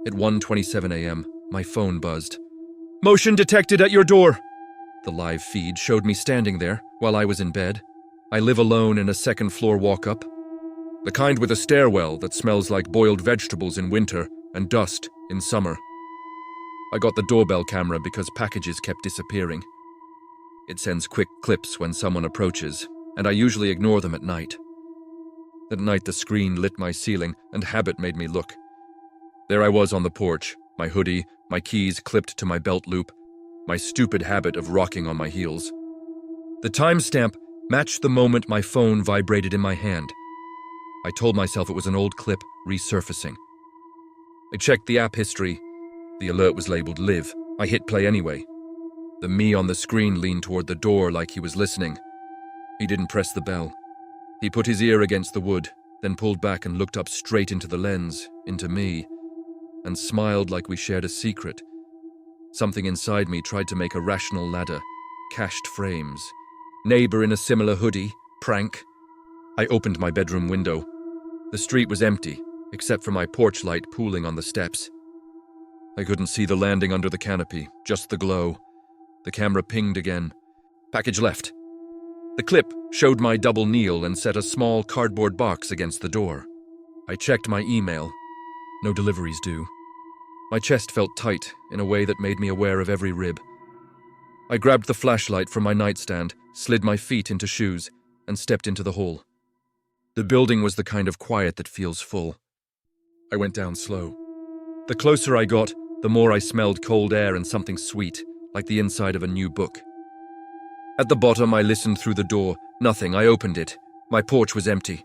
At 1:27 a.m., my phone buzzed. "Motion detected at your door!" The live feed showed me standing there while I was in bed. I live alone in a second-floor walk-up. The kind with a stairwell that smells like boiled vegetables in winter and dust in summer. I got the doorbell camera because packages kept disappearing. It sends quick clips when someone approaches, and I usually ignore them at night. That night the screen lit my ceiling, and habit made me look. There I was on the porch, my hoodie, my keys clipped to my belt loop, my stupid habit of rocking on my heels. The timestamp matched the moment my phone vibrated in my hand. I told myself it was an old clip resurfacing. I checked the app history. The alert was labeled Live. I hit play anyway. The me on the screen leaned toward the door like he was listening. He didn't press the bell. He put his ear against the wood, then pulled back and looked up straight into the lens, into me, and smiled like we shared a secret. Something inside me tried to make a rational ladder, cached frames. Neighbor in a similar hoodie, prank. I opened my bedroom window. The street was empty, except for my porch light pooling on the steps. I couldn't see the landing under the canopy, just the glow. The camera pinged again. Package left. The clip showed my double kneel and set a small cardboard box against the door. I checked my email. No deliveries due. My chest felt tight in a way that made me aware of every rib. I grabbed the flashlight from my nightstand, slid my feet into shoes, and stepped into the hall. The building was the kind of quiet that feels full. I went down slow. The closer I got, the more I smelled cold air and something sweet, like the inside of a new book. At the bottom, I listened through the door. Nothing. I opened it. My porch was empty.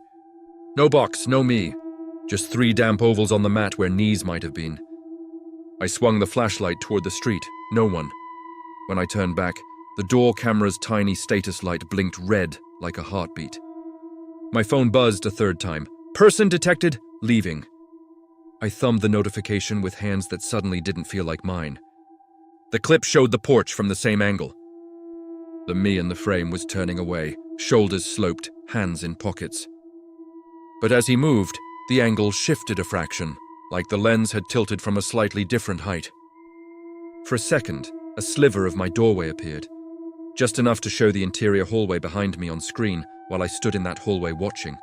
No box, no me. Just 3 damp ovals on the mat where knees might have been. I swung the flashlight toward the street. No one. When I turned back, the door camera's tiny status light blinked red like a heartbeat. My phone buzzed a 3rd time. Person detected, leaving. I thumbed the notification with hands that suddenly didn't feel like mine. The clip showed the porch from the same angle. The me in the frame was turning away, shoulders sloped, hands in pockets. But as he moved, the angle shifted a fraction, like the lens had tilted from a slightly different height. For a second, a sliver of my doorway appeared, just enough to show the interior hallway behind me on screen while I stood in that hallway watching.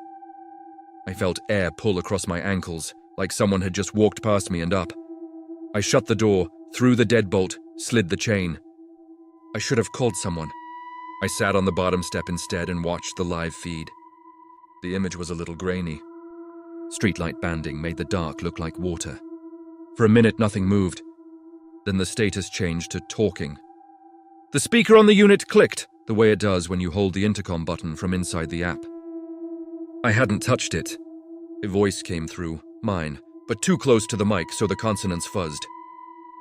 I felt air pull across my ankles, like someone had just walked past me and up. I shut the door, threw the deadbolt, slid the chain. I should have called someone. I sat on the bottom step instead and watched the live feed. The image was a little grainy. Streetlight banding made the dark look like water. For a minute, nothing moved. Then the status changed to talking. The speaker on the unit clicked, the way it does when you hold the intercom button from inside the app. I hadn't touched it. A voice came through, mine, but too close to the mic so the consonants fuzzed.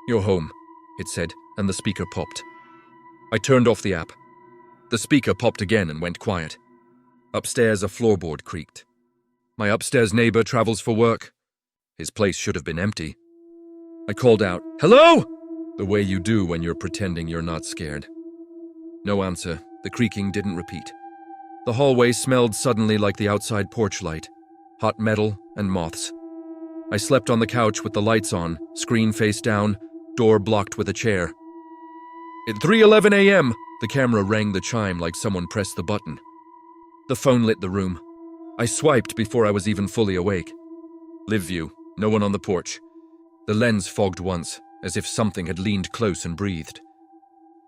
"You're home," it said, and the speaker popped. I turned off the app. The speaker popped again and went quiet. Upstairs, a floorboard creaked. My upstairs neighbor travels for work. His place should have been empty. I called out, "Hello?" the way you do when you're pretending you're not scared. No answer. The creaking didn't repeat. The hallway smelled suddenly like the outside porch light, hot metal and moths. I slept on the couch with the lights on, screen face down, door blocked with a chair. At 3:11 a.m., the camera rang the chime like someone pressed the button. The phone lit the room. I swiped before I was even fully awake. Live view, no one on the porch. The lens fogged once, as if something had leaned close and breathed.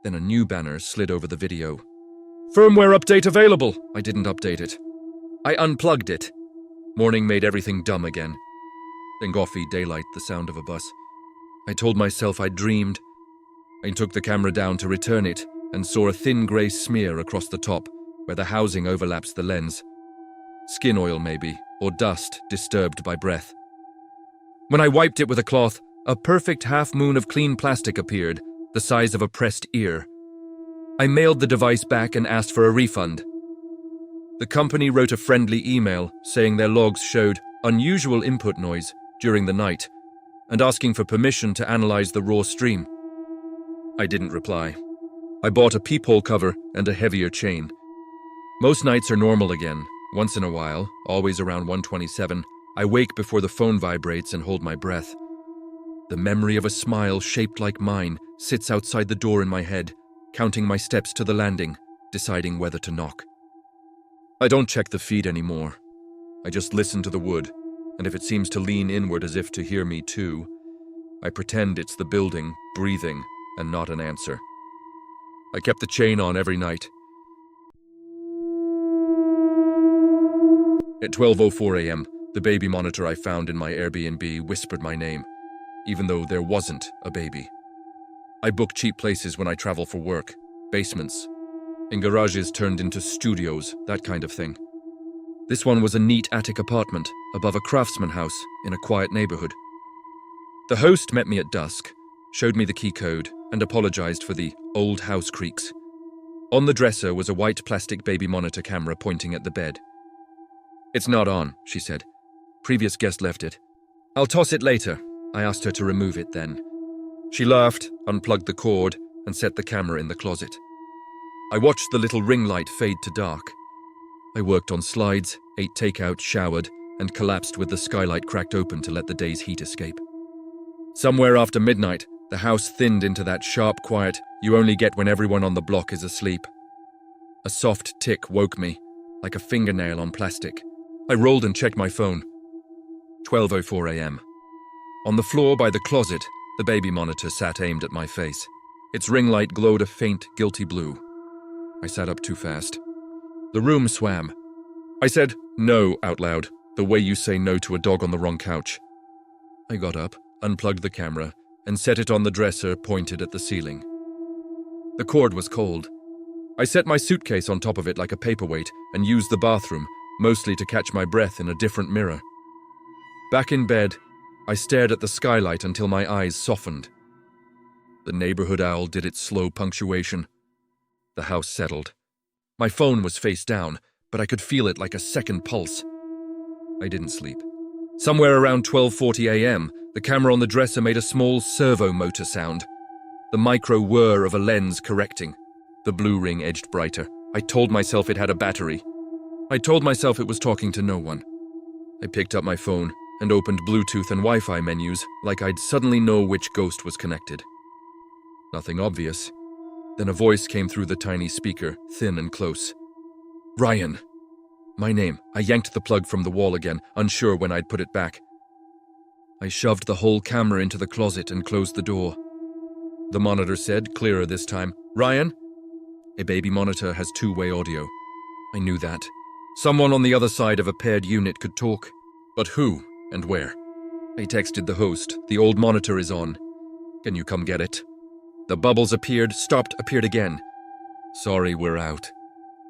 Then a new banner slid over the video. Firmware update available. I didn't update it. I unplugged it. Morning made everything dumb again. Then coffee, daylight, the sound of a bus. I told myself I'd dreamed. I took the camera down to return it and saw a thin grey smear across the top where the housing overlaps the lens. Skin oil maybe, or dust disturbed by breath. When I wiped it with a cloth, a perfect half-moon of clean plastic appeared, the size of a pressed ear. I mailed the device back and asked for a refund. The company wrote a friendly email saying their logs showed unusual input noise during the night and asking for permission to analyze the raw stream. I didn't reply. I bought a peephole cover and a heavier chain. Most nights are normal again. Once in a while, always around 1:27, I wake before the phone vibrates and hold my breath. The memory of a smile shaped like mine sits outside the door in my head, counting my steps to the landing, deciding whether to knock. I don't check the feed anymore. I just listen to the wood, and if it seems to lean inward as if to hear me too, I pretend it's the building, breathing, and not an answer. I kept the chain on every night. At 12:04 a.m., the baby monitor I found in my Airbnb whispered my name, even though there wasn't a baby. I book cheap places when I travel for work, basements, and garages turned into studios, that kind of thing. This one was a neat attic apartment above a craftsman house in a quiet neighborhood. The host met me at dusk, showed me the key code, and apologized for the old house creaks. On the dresser was a white plastic baby monitor camera pointing at the bed. "It's not on," she said. "Previous guest left it." "I'll toss it later." I asked her to remove it then. She laughed, unplugged the cord, and set the camera in the closet. I watched the little ring light fade to dark. I worked on slides, ate takeout, showered, and collapsed with the skylight cracked open to let the day's heat escape. Somewhere after midnight, the house thinned into that sharp quiet you only get when everyone on the block is asleep. A soft tick woke me, like a fingernail on plastic. I rolled and checked my phone. 12:04 a.m. On the floor by the closet, the baby monitor sat aimed at my face. Its ring light glowed a faint, guilty blue. I sat up too fast. The room swam. I said no out loud, the way you say no to a dog on the wrong couch. I got up, unplugged the camera, and set it on the dresser pointed at the ceiling. The cord was cold. I set my suitcase on top of it like a paperweight and used the bathroom, mostly to catch my breath in a different mirror. Back in bed, I stared at the skylight until my eyes softened. The neighborhood owl did its slow punctuation. The house settled. My phone was face down, but I could feel it like a second pulse. I didn't sleep. Somewhere around 12:40 a.m., the camera on the dresser made a small servo motor sound. The micro whir of a lens correcting. The blue ring edged brighter. I told myself it had a battery. I told myself it was talking to no one. I picked up my phone and opened Bluetooth and Wi-Fi menus like I'd suddenly know which ghost was connected. Nothing obvious. Then a voice came through the tiny speaker, thin and close. "Ryan." My name. I yanked the plug from the wall again, unsure when I'd put it back. I shoved the whole camera into the closet and closed the door. The monitor said, clearer this time, "Ryan?" A baby monitor has two-way audio. I knew that. Someone on the other side of a paired unit could talk. But who and where? I texted the host. "The old monitor is on. Can you come get it?" The bubbles appeared, stopped, appeared again. "Sorry, we're out."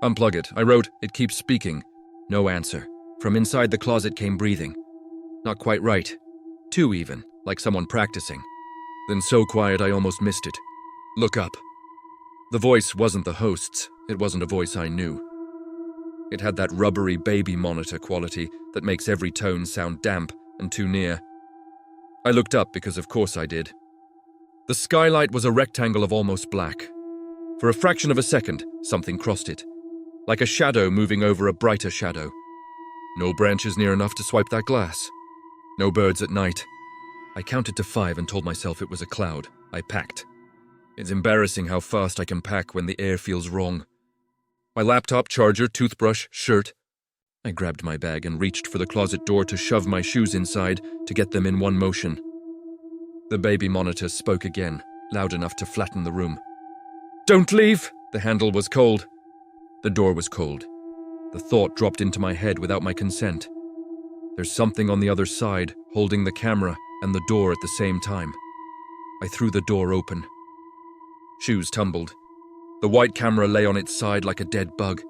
"Unplug it." I wrote. "It keeps speaking." No answer. From inside the closet came breathing. Not quite right. Too even, like someone practicing. Then so quiet I almost missed it. "Look up." The voice wasn't the host's. It wasn't a voice I knew. It had that rubbery baby monitor quality that makes every tone sound damp and too near. I looked up because of course I did. The skylight was a rectangle of almost black. For a fraction of a second, something crossed it, like a shadow moving over a brighter shadow. No branches near enough to swipe that glass. No birds at night. I counted to 5 and told myself it was a cloud. I packed. It's embarrassing how fast I can pack when the air feels wrong. My laptop, charger, toothbrush, shirt. I grabbed my bag and reached for the closet door to shove my shoes inside to get them in one motion. The baby monitor spoke again, loud enough to flatten the room. "Don't leave!" The handle was cold. The door was cold. The thought dropped into my head without my consent. There's something on the other side, holding the camera and the door at the same time. I threw the door open. Shoes tumbled. The white camera lay on its side like a dead bug.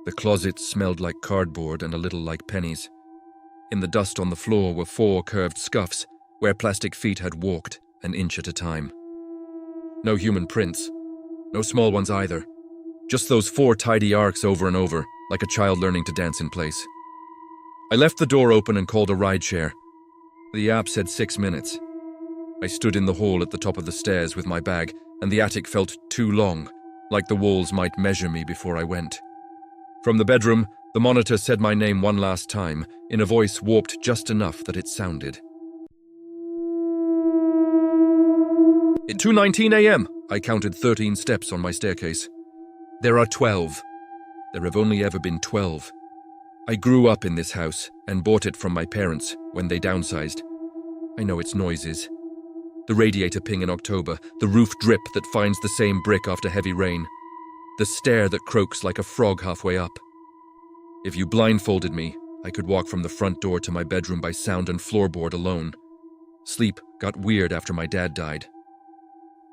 The closet smelled like cardboard and a little like pennies. In the dust on the floor were 4 curved scuffs, where plastic feet had walked, an inch at a time. No human prints. No small ones either. Just those 4 tidy arcs over and over, like a child learning to dance in place. I left the door open and called a rideshare. The app said 6 minutes. I stood in the hall at the top of the stairs with my bag, and the attic felt too long, like the walls might measure me before I went. From the bedroom, the monitor said my name one last time, in a voice warped just enough that it sounded. At 2:19 a.m., I counted 13 steps on my staircase. There are 12. There have only ever been 12. I grew up in this house and bought it from my parents when they downsized. I know its noises. The radiator ping in October, the roof drip that finds the same brick after heavy rain, the stair that croaks like a frog halfway up. If you blindfolded me, I could walk from the front door to my bedroom by sound and floorboard alone. Sleep got weird after my dad died.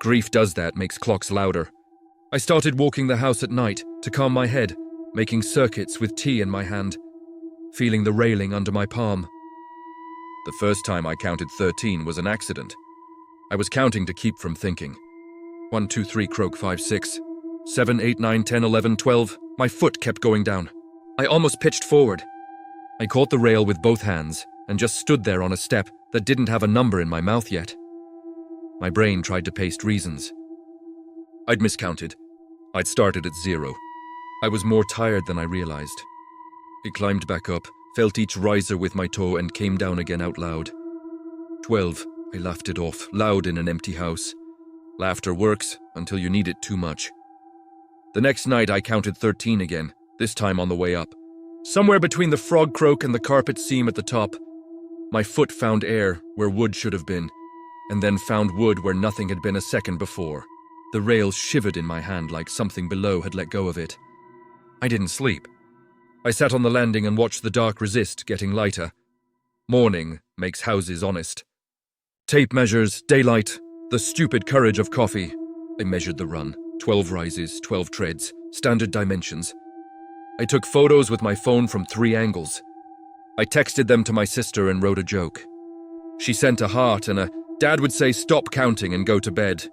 Grief does that, makes clocks louder. I started walking the house at night to calm my head, making circuits with tea in my hand, feeling the railing under my palm. The first time I counted 13 was an accident. I was counting to keep from thinking. 1, 2, 3, croak, 5, 6, 7, 8, 9, 10, 11, 12. My foot kept going down. I almost pitched forward. I caught the rail with both hands and just stood there on a step that didn't have a number in my mouth yet. My brain tried to paste reasons. I'd miscounted. I'd started at 0. I was more tired than I realized. I climbed back up, felt each riser with my toe and came down again out loud. 12. I laughed it off, loud in an empty house. Laughter works until you need it too much. The next night I counted 13 again, this time on the way up. Somewhere between the frog croak and the carpet seam at the top, my foot found air where wood should have been, and then found wood where nothing had been a second before. The rail shivered in my hand like something below had let go of it. I didn't sleep. I sat on the landing and watched the dark resist getting lighter. Morning makes houses honest. Tape measures, daylight, the stupid courage of coffee. I measured the run. 12 rises, 12 treads, standard dimensions. I took photos with my phone from 3 angles. I texted them to my sister and wrote a joke. She sent a heart and a "Dad would say stop counting and go to bed."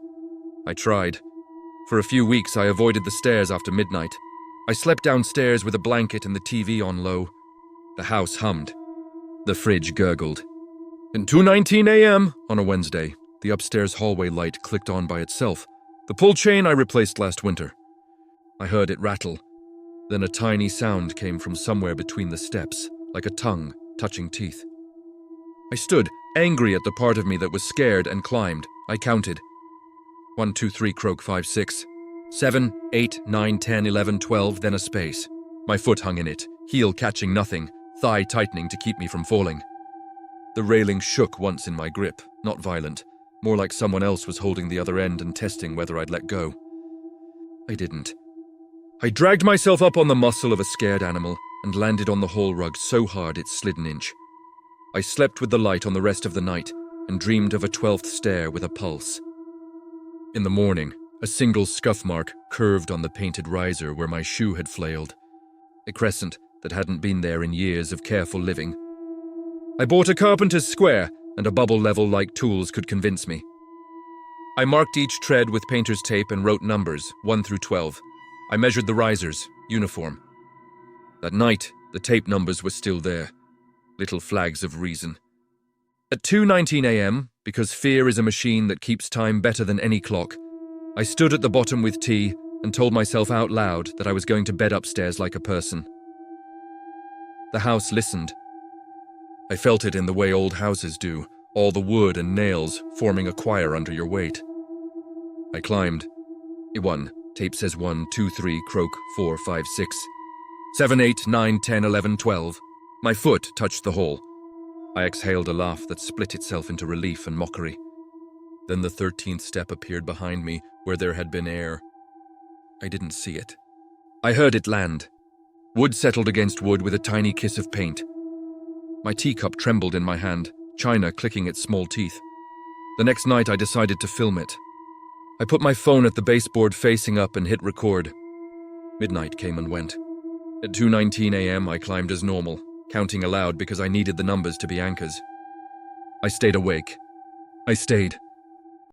I tried. For a few weeks I avoided the stairs after midnight. I slept downstairs with a blanket and the TV on low. The house hummed. The fridge gurgled. At 2:19 a.m. on a Wednesday, the upstairs hallway light clicked on by itself. The pull chain I replaced last winter. I heard it rattle. Then a tiny sound came from somewhere between the steps, like a tongue touching teeth. I stood, angry at the part of me that was scared, and climbed. I counted. 1, 2, 3, croak, 5, 6, 7, 8, 9, 10, 11, 12, then a space. My foot hung in it, heel catching nothing, thigh tightening to keep me from falling. The railing shook once in my grip, not violent, more like someone else was holding the other end and testing whether I'd let go. I didn't. I dragged myself up on the muscle of a scared animal and landed on the hall rug so hard it slid an inch. I slept with the light on the rest of the night and dreamed of a 12th stair with a pulse. In the morning, a single scuff mark curved on the painted riser where my shoe had flailed, a crescent that hadn't been there in years of careful living. I bought a carpenter's square, and a bubble level like tools could convince me. I marked each tread with painter's tape and wrote numbers, 1 through 12. I measured the risers, uniform. That night, the tape numbers were still there, little flags of reason. At 2:19 a.m., because fear is a machine that keeps time better than any clock, I stood at the bottom with tea and told myself out loud that I was going to bed upstairs like a person. The house listened. I felt it in the way old houses do, all the wood and nails forming a choir under your weight. I climbed. 1. Tape says 1, 2, 3, croak, 4, 5, 6, 7, 8, 9, 10, 11, 12. My foot touched the hall. I exhaled a laugh that split itself into relief and mockery. Then the 13th step appeared behind me where there had been air. I didn't see it. I heard it land. Wood settled against wood with a tiny kiss of paint. My teacup trembled in my hand, china clicking its small teeth. The next night I decided to film it. I put my phone at the baseboard facing up and hit record. Midnight came and went. At 2:19 a.m. I climbed as normal, counting aloud because I needed the numbers to be anchors. I stayed awake. I stayed.